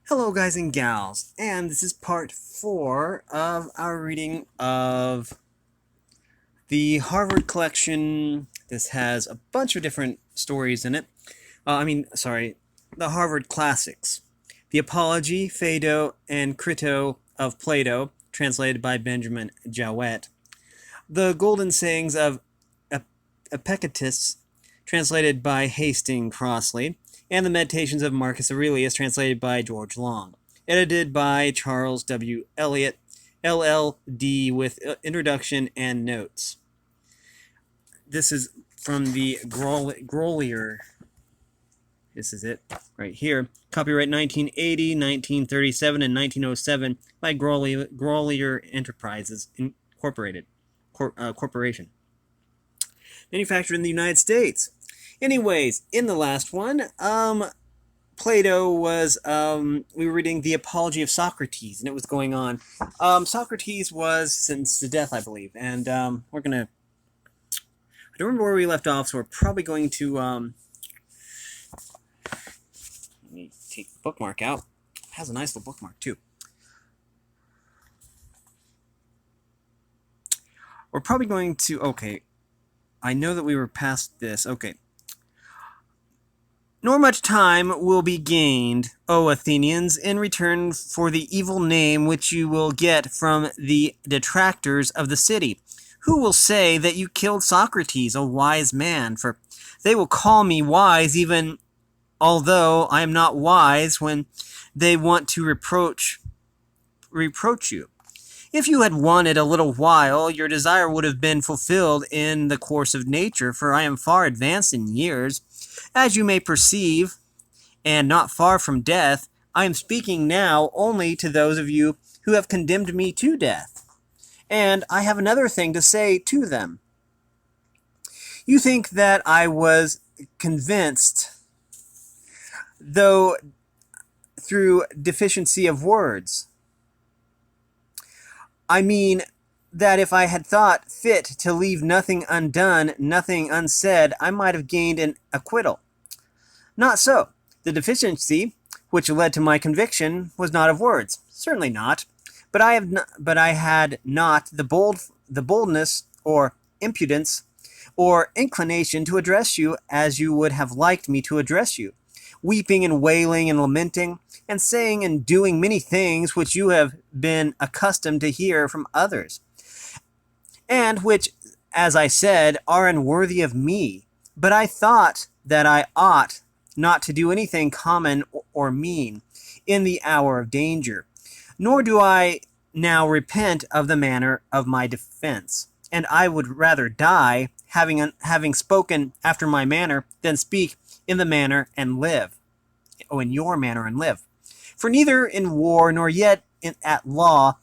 Hello guys and gals, and this is part 4 of our reading of the Harvard collection. This has a bunch of different stories in it. The Harvard classics. The Apology, Phaedo, and Crito of Plato, translated by Benjamin Jowett. The Golden Sayings of Epictetus, translated by Hastings Crossley, and the Meditations of Marcus Aurelius, translated by George Long. Edited by Charles W. Eliot, LL.D., with introduction and notes. This is from the Grolier. This is it right here. Copyright 1980, 1937, and 1907 by Grolier Enterprises Incorporated Corporation. Manufactured in the United States. Anyways, in the last one, Plato was, we were reading The Apology of Socrates, and it was going on. Socrates was sentenced to death, I believe, and we're going to, I don't remember where we left off, so we're probably going to, let me take the bookmark out. It has a nice little bookmark, too. We're probably going to, okay, I know that we were past this, okay. Nor much time will be gained, O Athenians, in return for the evil name which you will get from the detractors of the city, who will say that you killed Socrates, a wise man, for they will call me wise even although I am not wise when they want to reproach you. If you had wanted a little while, your desire would have been fulfilled in the course of nature, for I am far advanced in years, as you may perceive, and not far from death. I am speaking now only to those of you who have condemned me to death. And I have another thing to say to them. You think that I was convinced, though through deficiency of words. I mean that if I had thought fit to leave nothing undone, nothing unsaid, I might have gained an acquittal. Not so. The deficiency which led to my conviction was not of words, certainly not. But I had not the boldness or impudence or inclination to address you as you would have liked me to address you, weeping and wailing and lamenting, and saying and doing many things which you have been accustomed to hear from others, and which, as I said, are unworthy of me. But I thought that I ought not to do anything common or mean in the hour of danger, nor do I now repent of the manner of my defense, and I would rather die, having spoken after my manner, than speak in the manner and live. In your manner and live. For neither in war nor yet at law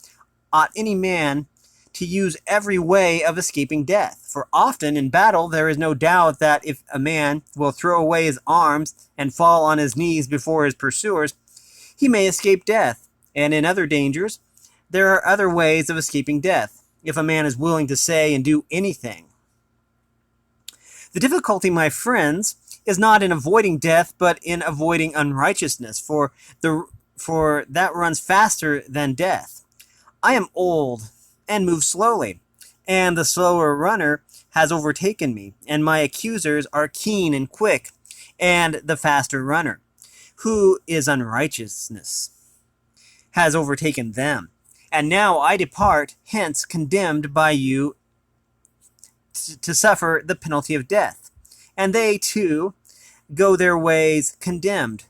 ought any man to use every way of escaping death. For often in battle there is no doubt that if a man will throw away his arms and fall on his knees before his pursuers, he may escape death. And in other dangers, there are other ways of escaping death, if a man is willing to say and do anything. The difficulty, my friends, is not in avoiding death, but in avoiding unrighteousness, for that runs faster than death. I am old and move slowly, and the slower runner has overtaken me, and my accusers are keen and quick, and the faster runner, who is unrighteousness, has overtaken them. And now I depart hence condemned by you to suffer the penalty of death. And they, too, go their ways condemned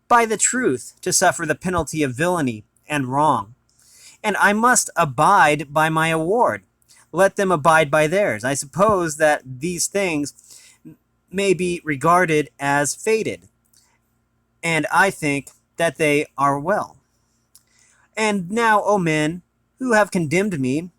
by the truth to suffer the penalty of villainy and wrong. And I must abide by my award. Let them abide by theirs. I suppose that these things may be regarded as fated, and I think that they are well. And now, O men, who have condemned me,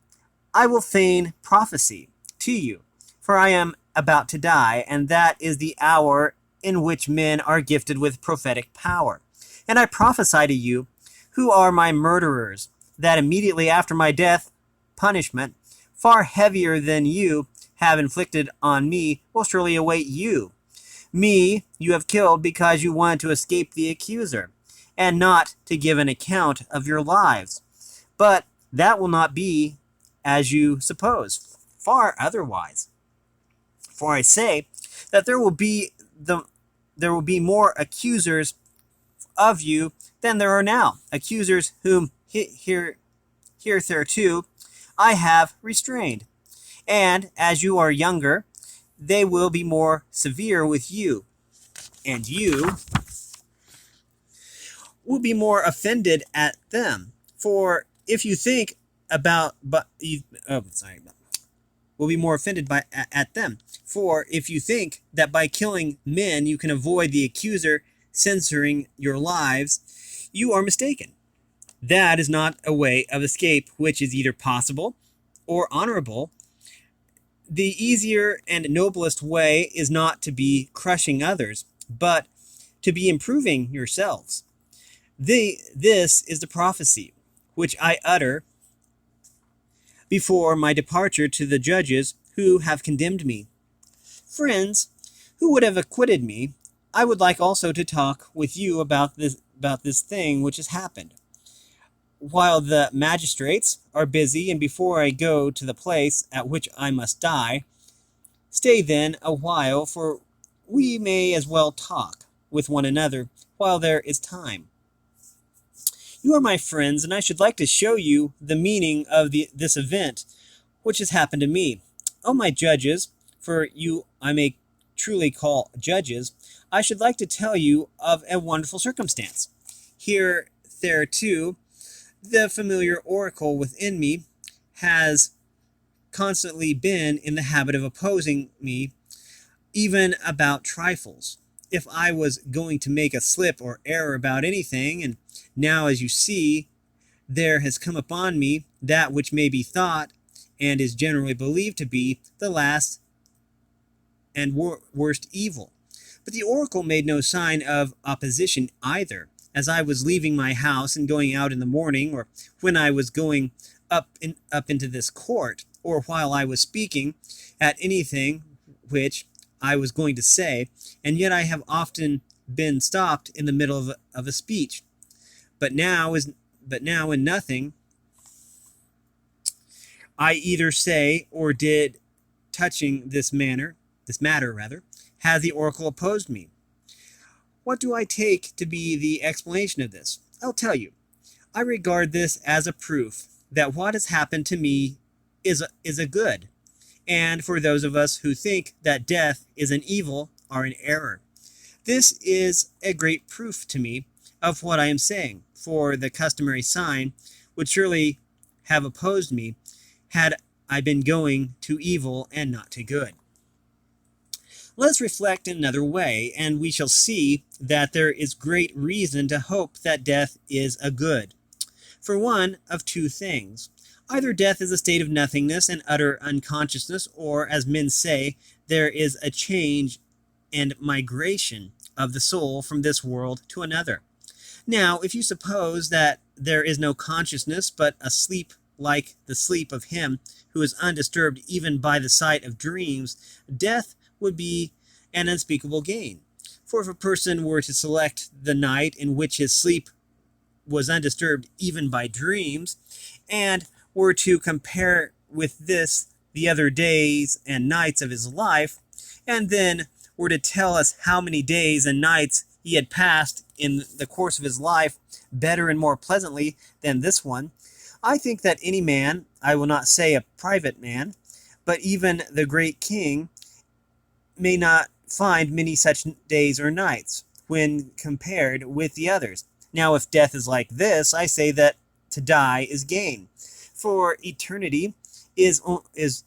I will feign prophecy to you, for I am about to die, and that is the hour in which men are gifted with prophetic power. And I prophesy to you, who are my murderers, that immediately after my death, punishment, far heavier than you have inflicted on me, will surely await you. Me you have killed because you wanted to escape the accuser, and not to give an account of your lives. But that will not be as you suppose, far otherwise. For I say that there will be more accusers of you than there are now, accusers whom hitherto I have restrained. And as you are younger, they will be more severe with you, and you will be more offended at them. For if you think about, will be more offended at them. For if you think that by killing men you can avoid the accuser censoring your lives, you are mistaken. That is not a way of escape which is either possible or honorable. The easier and noblest way is not to be crushing others, but to be improving yourselves. This is the prophecy which I utter before my departure to the judges who have condemned me. Friends, who would have acquitted me, I would like also to talk with you about this thing which has happened. While the magistrates are busy, and before I go to the place at which I must die, stay then a while, for we may as well talk with one another while there is time. You are my friends, and I should like to show you the meaning of this event which has happened to me. O my judges, for you I may truly call judges, I should like to tell you of a wonderful circumstance. Here, there too, the familiar oracle within me has constantly been in the habit of opposing me, even about trifles. If I was going to make a slip or error about anything, and now, as you see, there has come upon me that which may be thought, and is generally believed to be, the last and worst evil. But the oracle made no sign of opposition either. As I was leaving my house and going out in the morning, or when I was going up into this court, or while I was speaking at anything which I was going to say, and yet I have often been stopped in the middle of a speech. But now in nothing I either say or did touching this matter, has the oracle opposed me. What do I take to be the explanation of this? I'll tell you. I regard this as a proof that what has happened to me is a good, and for those of us who think that death is an evil are in error. This is a great proof to me of what I am saying, for the customary sign would surely have opposed me had I been going to evil and not to good. Let us reflect in another way, and we shall see that there is great reason to hope that death is a good. For one of two things. Either death is a state of nothingness and utter unconsciousness, or, as men say, there is a change and migration of the soul from this world to another. Now, if you suppose that there is no consciousness, but a sleep like the sleep of him who is undisturbed even by the sight of dreams, death would be an unspeakable gain. For if a person were to select the night in which his sleep was undisturbed even by dreams, and were to compare with this the other days and nights of his life, and then were to tell us how many days and nights he had passed in the course of his life better and more pleasantly than this one, I think that any man, I will not say a private man, but even the great king, may not find many such days or nights when compared with the others. Now, if death is like this, I say that to die is gain, for eternity is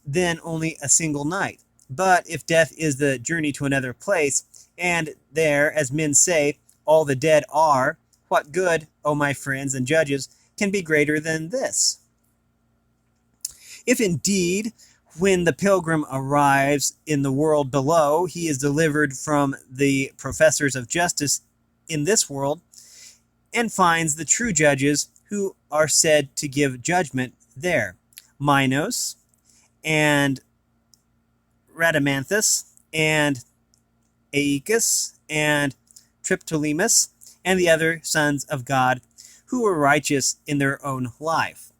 then only a single night. But if death is the journey to another place, and there, as men say, all the dead are, what good, O my friends and judges, can be greater than this? If indeed, when the pilgrim arrives in the world below, he is delivered from the professors of justice in this world, and finds the true judges who are said to give judgment there, Minos, and Rhadamanthus, and Aeacus, and Triptolemus, and the other sons of God who were righteous in their own life.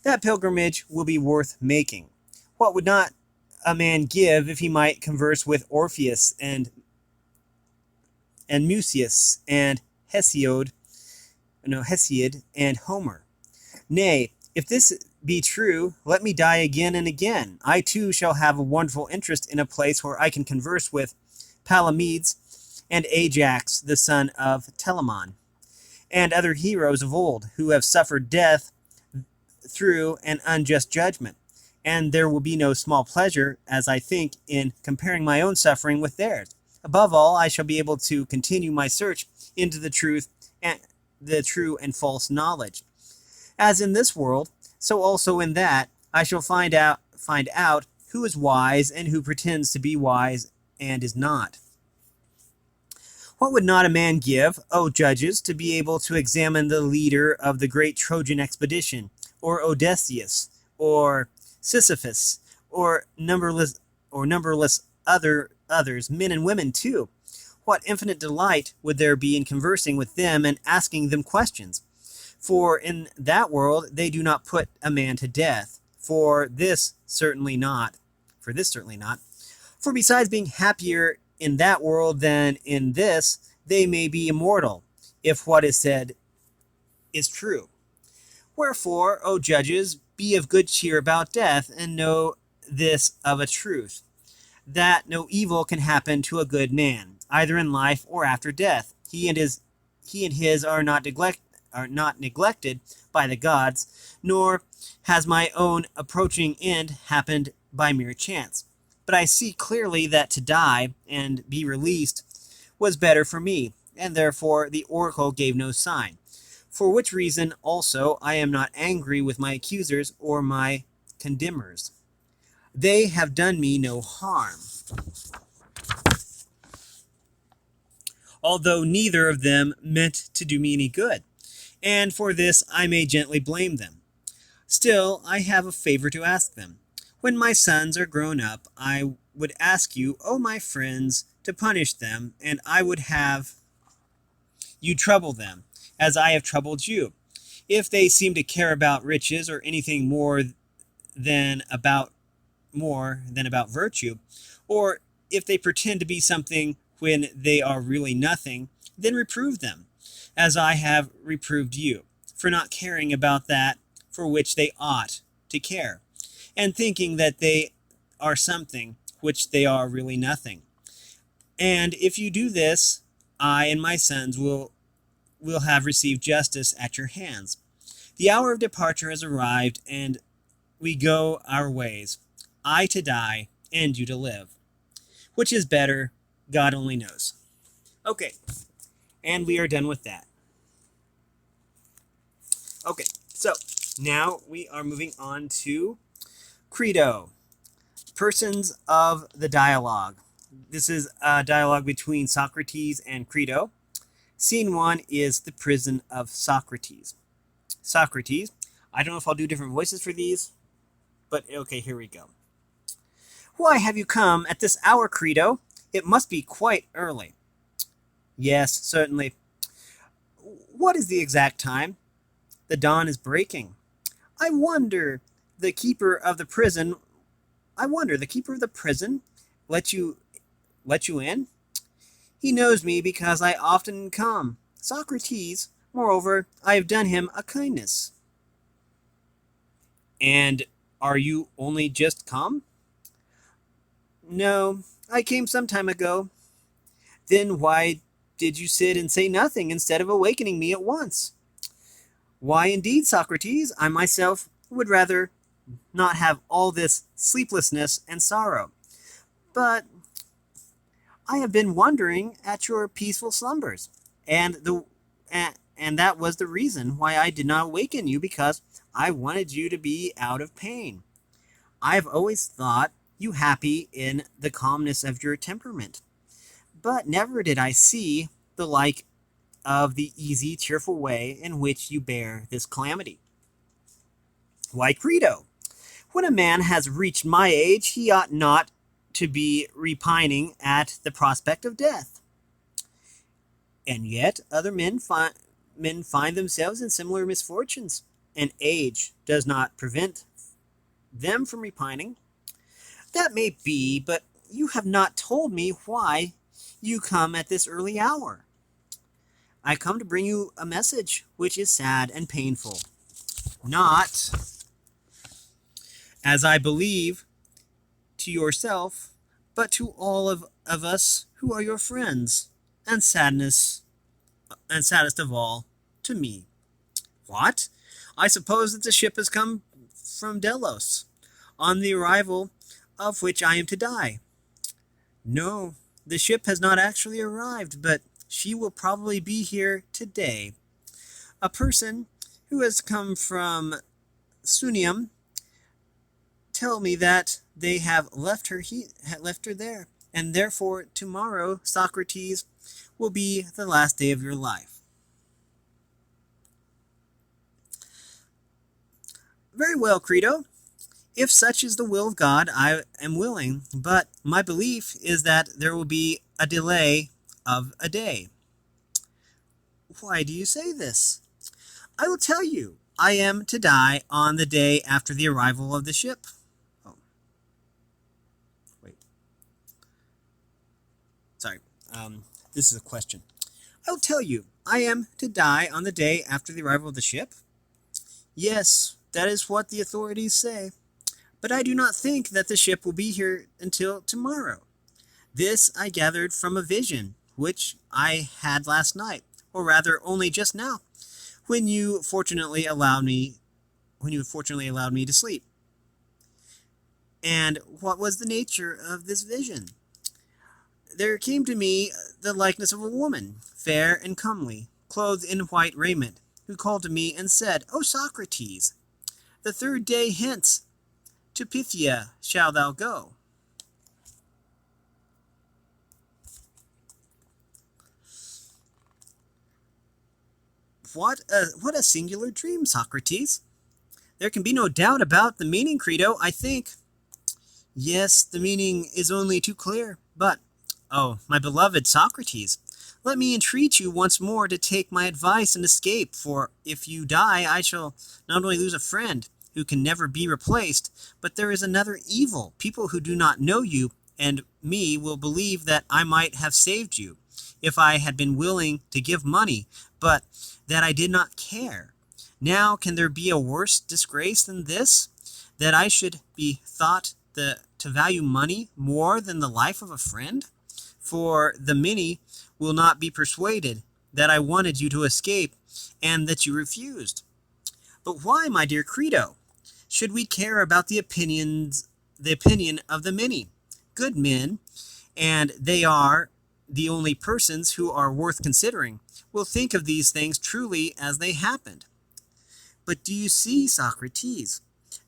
That pilgrimage will be worth making. What would not a man give if he might converse with Orpheus and Mucius and Hesiod and Homer? Nay, if this be true, let me die again and again. I too shall have a wonderful interest in a place where I can converse with Palamedes and Ajax, the son of Telamon, and other heroes of old who have suffered death through an unjust judgment. And there will be no small pleasure, as I think, in comparing my own suffering with theirs. Above all, I shall be able to continue my search into the truth and the true and false knowledge. As in this world, so also in that, I shall find out who is wise and who pretends to be wise and is not. What would not a man give, O judges, to be able to examine the leader of the great Trojan expedition, or Odysseus, or Sisyphus, or numberless others, men and women too? What infinite delight would there be in conversing with them and asking them questions? For in that world they do not put a man to death. For this certainly not. For besides being happier in that world than in this, they may be immortal, if what is said is true. Wherefore, O judges, be of good cheer about death, and know this of a truth, that no evil can happen to a good man, either in life or after death. He and his are not neglected by the gods, nor has my own approaching end happened by mere chance. But I see clearly that to die and be released was better for me, and therefore the oracle gave no sign. For which reason also I am not angry with my accusers or my condemners. They have done me no harm, although neither of them meant to do me any good, and for this I may gently blame them. Still, I have a favor to ask them. When my sons are grown up, I would ask you, O my friends, to punish them, and I would have you trouble them, as I have troubled you. If they seem to care about riches or anything more than about virtue, or if they pretend to be something when they are really nothing, then reprove them, as I have reproved you, for not caring about that for which they ought to care, and thinking that they are something which they are really nothing. And if you do this, I and my sons will have received justice at your hands. The hour of departure has arrived, and we go our ways, I to die, and you to live. Which is better, God only knows. Okay, and we are done with that. Okay, so now we are moving on to Crito, persons of the dialogue. This is a dialogue between Socrates and Crito. Scene 1 is the prison of Socrates. Socrates, I don't know if I'll do different voices for these, but okay, here we go. Why have you come at this hour, Crito? It must be quite early. Yes, certainly. What is the exact time? The dawn is breaking. I wonder the keeper of the prison let you in? He knows me because I often come. Socrates, moreover, I have done him a kindness. And are you only just come? No, I came some time ago. Then why did you sit and say nothing instead of awakening me at once? Why indeed, Socrates, I myself would rather not have all this sleeplessness and sorrow. But I have been wondering at your peaceful slumbers, and that was the reason why I did not awaken you, because I wanted you to be out of pain. I've always thought you happy in the calmness of your temperament, but never did I see the like of the easy, cheerful way in which you bear this calamity. Why, Crito, when a man has reached my age, he ought not to be repining at the prospect of death. And yet other men find themselves in similar misfortunes, and age does not prevent them from repining. That may be, but you have not told me why you come at this early hour. I come to bring you a message which is sad and painful. Not, as I believe, to yourself, but to all of us who are your friends, and saddest of all, to me. What? I suppose that the ship has come from Delos, on the arrival of which I am to die. No, the ship has not actually arrived, but she will probably be here today. A person who has come from Sunium tell me that they have left her there, and therefore tomorrow, Socrates, will be the last day of your life. Very well, Crito. If such is the will of God, I am willing, but my belief is that there will be a delay of a day. Why do you say this? I will tell you. I am to die on the day after the arrival of the ship. Oh. Wait. Sorry. This is a question. I will tell you. I am to die on the day after the arrival of the ship? Yes, that is what the authorities say. But I do not think that the ship will be here until tomorrow. This I gathered from a vision, which I had last night, or rather only just now, when you fortunately allowed me to sleep. And what was the nature of this vision? There came to me the likeness of a woman, fair and comely, clothed in white raiment, who called to me and said, O Socrates, the third day hence to Phthia shalt thou go. What a singular dream, Socrates. There can be no doubt about the meaning, Crito, I think. Yes, the meaning is only too clear, but, oh, my beloved Socrates, let me entreat you once more to take my advice and escape, for if you die, I shall not only lose a friend who can never be replaced, but there is another evil. People who do not know you and me will believe that I might have saved you if I had been willing to give money, but that I did not care. Now, can there be a worse disgrace than this? That I should be thought to value money more than the life of a friend? For the many will not be persuaded that I wanted you to escape and that you refused. But why, my dear Crito, should we care about the opinion of the many? Good men, and they are the only persons who are worth considering, will think of these things truly as they happened. But do you see, Socrates,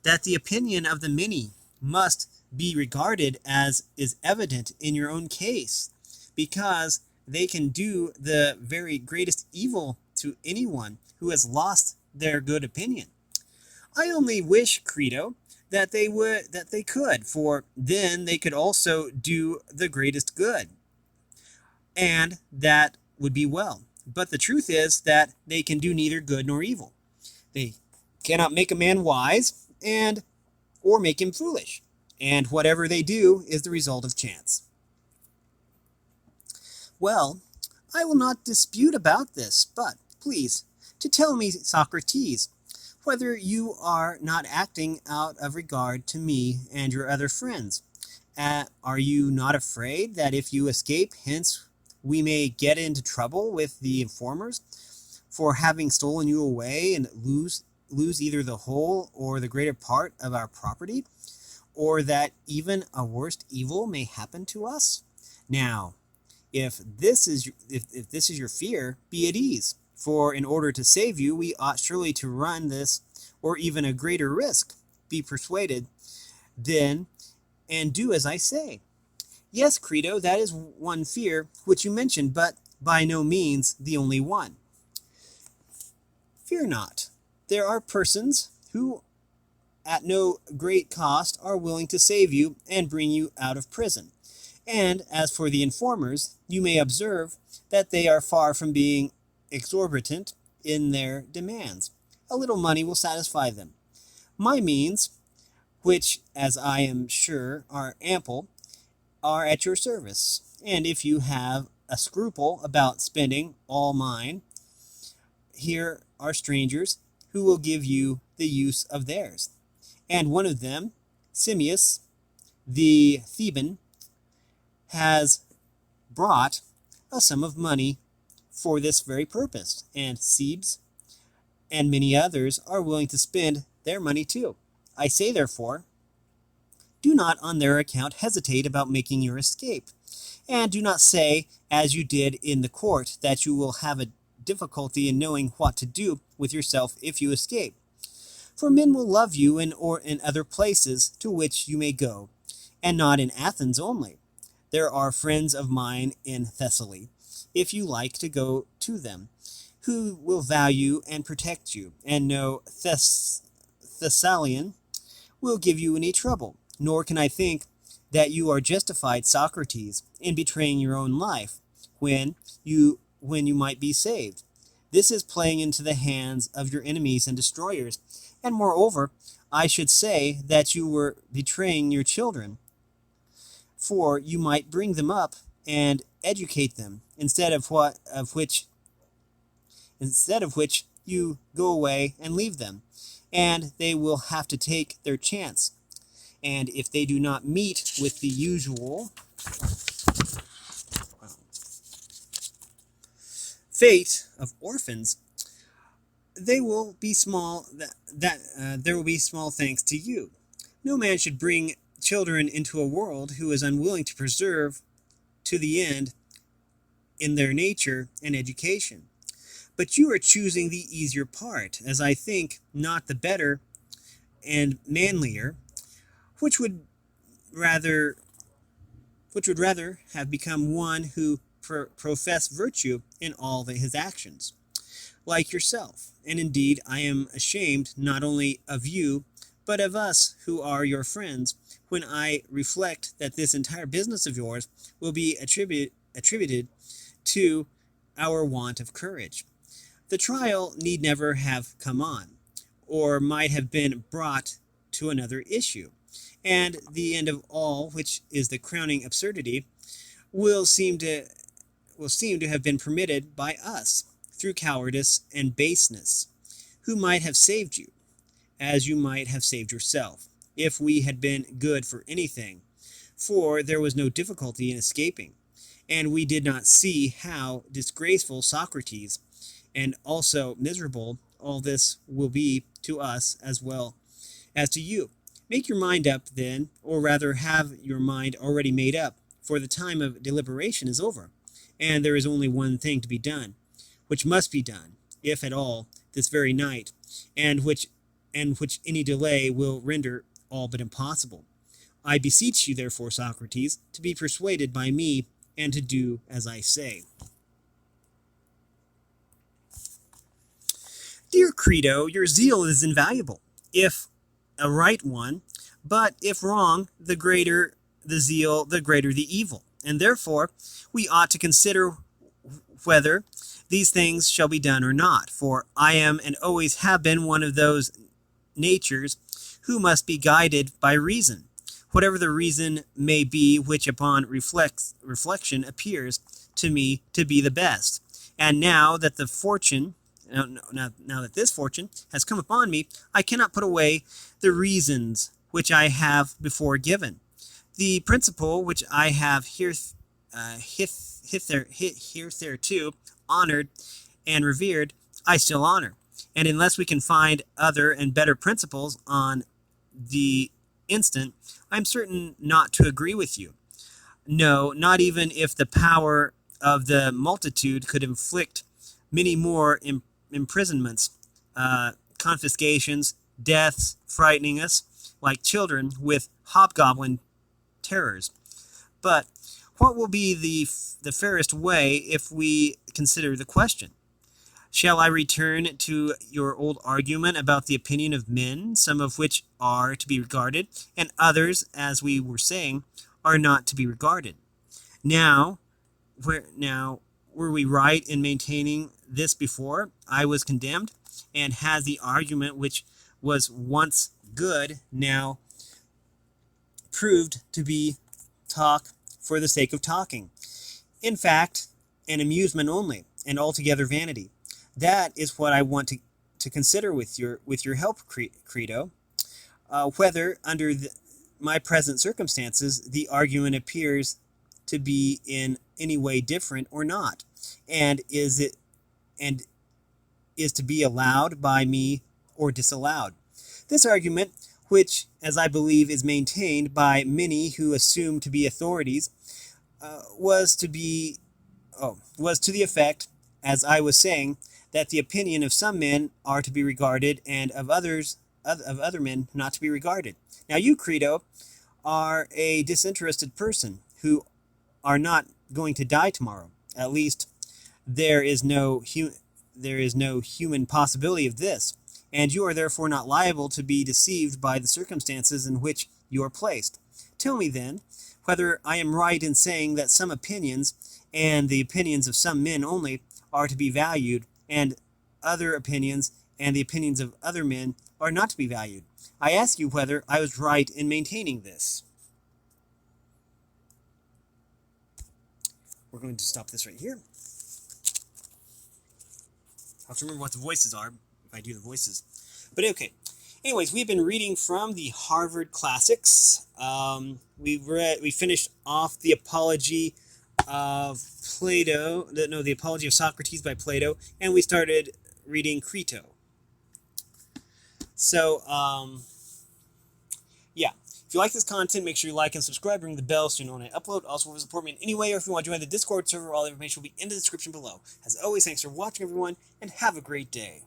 that the opinion of the many must be regarded as is evident in your own case, because they can do the very greatest evil to anyone who has lost their good opinion. I only wish, Crito, that they could, for then they could also do the greatest good, and that would be well. But the truth is that they can do neither good nor evil. They cannot make a man wise or make him foolish, and whatever they do is the result of chance. Well, I will not dispute about this, but please, to tell me, Socrates, whether you are not acting out of regard to me and your other friends. Are you not afraid that if you escape hence we may get into trouble with the informers for having stolen you away and lose either the whole or the greater part of our property, or that even a worst evil may happen to us? Now, if this is your fear, be at ease, for in order to save you, we ought surely to run this or even a greater risk. Be persuaded, then, and do as I say. Yes, Crito, that is one fear which you mentioned, but by no means the only one. Fear not. There are persons who, at no great cost, are willing to save you and bring you out of prison. And as for the informers, you may observe that they are far from being exorbitant in their demands. A little money will satisfy them. My means, which, as I am sure, are ample, are at your service. And if you have a scruple about spending all mine, here are strangers who will give you the use of theirs. And one of them, Simmias, the Theban, has brought a sum of money for this very purpose, and Sebes and many others are willing to spend their money too. I say, therefore, do not on their account hesitate about making your escape, and do not say, as you did in the court, that you will have a difficulty in knowing what to do with yourself if you escape. For men will love you in other places to which you may go, and not in Athens only. There are friends of mine in Thessaly, if you like to go to them, who will value and protect you, and no Thessalian will give you any trouble. Nor can I think that you are justified, Socrates, in betraying your own life, when you might be saved. This is playing into the hands of your enemies and destroyers, and moreover, I should say that you were betraying your children, for you might bring them up and educate them, instead of which you go away and leave them, and they will have to take their chance. And if they do not meet with the usual fate of orphans, they will be small. There will be small thanks to you. No man should bring children into a world who is unwilling to preserve to the end in their nature and education. But you are choosing the easier part, as I think, not the better and manlier, which would rather have become one who professed virtue in all his actions, like yourself. And indeed, I am ashamed not only of you, but of us who are your friends, when I reflect that this entire business of yours will be attributed to our want of courage. The trial need never have come on, or might have been brought to another issue, and the end of all, which is the crowning absurdity, will seem to have been permitted by us, through cowardice and baseness, who might have saved you, as you might have saved yourself, if we had been good for anything, for there was no difficulty in escaping, and we did not see how disgraceful, Socrates, and also miserable, all this will be to us as well as to you. Make your mind up then, or rather have your mind already made up, for the time of deliberation is over, and there is only one thing to be done, which must be done, if at all, this very night, and which any delay will render all but impossible. I beseech you, therefore, Socrates, to be persuaded by me, and to do as I say. Dear Crito, your zeal is invaluable, if a right one, but if wrong, the greater the zeal, the greater the evil. And therefore, we ought to consider whether these things shall be done or not. For I am and always have been one of those natures who must be guided by reason, whatever the reason may be, which upon reflection appears to me to be the best. And now that this fortune has come upon me, I cannot put away the reasons which I have before given. The principle which I have hitherto honored and revered, I still honor. And unless we can find other and better principles on the instant, I am certain not to agree with you. No, not even if the power of the multitude could inflict many more imprisonments, confiscations, deaths, frightening us like children with hobgoblin terrors. But what will be the fairest way if we consider the question? Shall I return to your old argument about the opinion of men, some of which are to be regarded, and others, as we were saying, are not to be regarded? Now, were we right in maintaining this before I was condemned? And has the argument which was once good now proved to be talk for the sake of talking? In fact, an amusement only, and altogether vanity. That is what I want to consider with your help, Crito. Whether under my present circumstances the argument appears to be in any way different or not, and and is to be allowed by me or disallowed. This argument, which, as I believe, is maintained by many who assume to be authorities, was to the effect, as I was saying, that the opinion of some men are to be regarded, and of other men not to be regarded. Now you, Crito, are a disinterested person who are not going to die tomorrow. At least there is no human possibility of this, and you are therefore not liable to be deceived by the circumstances in which you are placed. Tell me, then, whether I am right in saying that some opinions, and the opinions of some men only, are to be valued, and other opinions, and the opinions of other men, are not to be valued. I ask you whether I was right in maintaining this. We're going to stop this right here. I'll have to remember what the voices are if I do the voices. But okay. Anyways, we've been reading from the Harvard Classics. We finished off the Apology of Plato. The Apology of Socrates by Plato, and we started reading Crito. So, yeah. If you like this content, make sure you like and subscribe, ring the bell so you know when I upload. Also, support me in any way, or if you want to join the Discord server, all the information will be in the description below. As always, thanks for watching, everyone, and have a great day.